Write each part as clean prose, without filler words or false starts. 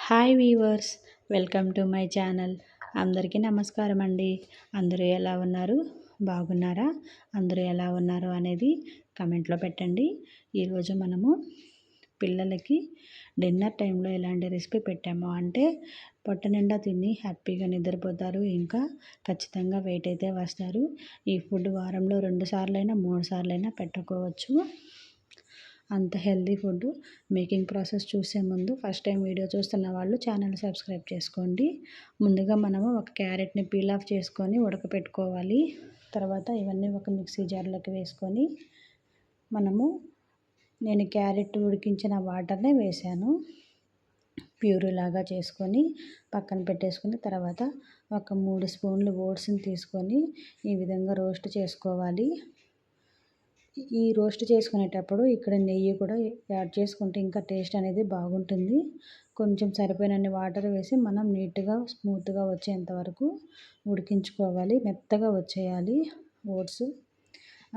Hi weavers, welcome to my channel. అందరికీ నమస్కారం అండి. అందరూ ఎలా ఉన్నారు? బాగున్నారా? అందరూ ఎలా ఉన్నారు అనేది కమెంట్లో పెట్టండి. ఈరోజు మనము పిల్లలకి డిన్నర్ టైంలో ఎలాంటి రెసిపీ పెట్టాము అంటే పొట్ట నిండా తిని హ్యాపీగా నిద్రపోతారు, ఇంకా ఖచ్చితంగా వెయిట్ అయితే వస్తారు. ఈ ఫుడ్ వారంలో 2 సార్లైనా 3 సార్లైనా పెట్టుకోవచ్చు. అంత హెల్దీ ఫుడ్. మేకింగ్ ప్రాసెస్ చూసే ముందు ఫస్ట్ టైం వీడియో చూస్తున్న వాళ్ళు ఛానల్ సబ్స్క్రైబ్ చేసుకోండి. ముందుగా మనము ఒక క్యారెట్ని పీల్ ఆఫ్ చేసుకొని ఉడకపెట్టుకోవాలి. తర్వాత ఇవన్నీ ఒక మిక్సీ జార్లోకి వేసుకొని నేను క్యారెట్ ఉడికించిన వాటర్నే వేసాను. ప్యూరీ లాగా చేసుకొని పక్కన పెట్టేసుకుని తర్వాత ఒక 3 స్పూన్లు ఓట్స్ని తీసుకొని ఈ విధంగా రోస్ట్ చేసుకోవాలి. ఈ రోస్ట్ చేసుకునేటప్పుడు ఇక్కడ నెయ్యి కూడా యాడ్ చేసుకుంటే ఇంకా టేస్ట్ అనేది బాగుంటుంది. కొంచెం సరిపోయినన్ని వాటర్ వేసి మనం నీట్గా స్మూత్గా వచ్చేంత వరకు ఉడికించుకోవాలి. మెత్తగా వచ్చేయాలి ఓట్స్.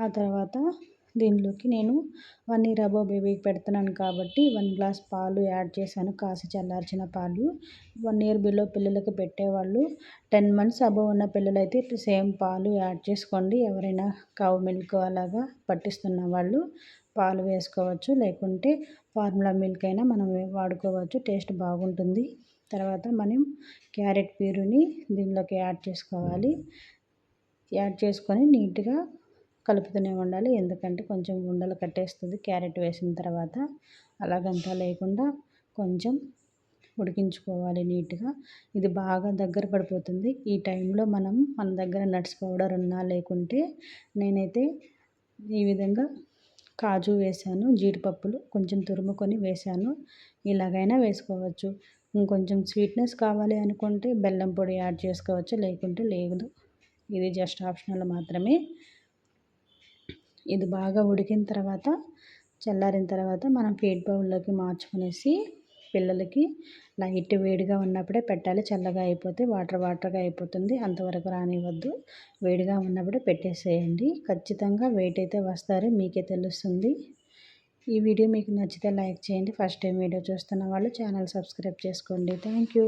ఆ తర్వాత దీనిలోకి నేను 1 ఇయర్ అబోవ్ బేబీకి పెడుతున్నాను కాబట్టి 1 గ్లాస్ పాలు యాడ్ చేశాను, కాసి చల్లార్చిన పాలు. 1 ఇయర్ బిలో పిల్లలకి పెట్టేవాళ్ళు 10 మంత్స్ అబోవ్ ఉన్న పిల్లలైతే సేమ్ పాలు యాడ్ చేసుకోండి. ఎవరైనా కౌ మిల్క్ అలాగా పట్టిస్తున్న వాళ్ళు పాలు వేసుకోవచ్చు, లేకుంటే ఫార్ములా మిల్క్ అయినా మనం వాడుకోవచ్చు. టేస్ట్ బాగుంటుంది. తర్వాత మనం క్యారెట్ ప్యూరీని దీనిలోకి యాడ్ చేసుకోవాలి. యాడ్ చేసుకొని నీట్గా కలుపుతూనే ఉండాలి, ఎందుకంటే కొంచెం ఉండలు కట్టేస్తుంది క్యారెట్ వేసిన తర్వాత. అలాగంతా లేకుండా కొంచెం ఉడికించుకోవాలి నీట్గా. ఇది బాగా దగ్గర పడిపోతుంది. ఈ టైంలో మన దగ్గర నట్స్ పౌడర్ ఉన్నా, లేకుంటే నేనైతే ఈ విధంగా కాజు వేసాను, జీడిపప్పులు కొంచెం తురుముకొని వేసాను. ఇలాగైనా వేసుకోవచ్చు. ఇంకొంచెం స్వీట్నెస్ కావాలి అనుకుంటే బెల్లం పొడి యాడ్ చేసుకోవచ్చు, లేకుంటే లేదు. ఇది జస్ట్ ఆప్షనల్ మాత్రమే. ఇది బాగా ఉడికిన తర్వాత చల్లారిన తర్వాత మనం ఫీడ్ బౌల్లోకి మార్చుకునేసి పిల్లలకి లైట్ వేడిగా ఉన్నప్పుడే పెట్టాలి. చల్లగా అయిపోతే వాటర్గా అయిపోతుంది. అంతవరకు రానివ్వద్దు. వేడిగా ఉన్నప్పుడే పెట్టేసేయండి. ఖచ్చితంగా వెయిట్ అయితే వస్తారు, మీకే తెలుస్తుంది. ఈ వీడియో మీకు నచ్చితే లైక్ చేయండి. ఫస్ట్ టైం వీడియో చూస్తున్న వాళ్ళు ఛానల్ సబ్స్క్రైబ్ చేసుకోండి. Thank you.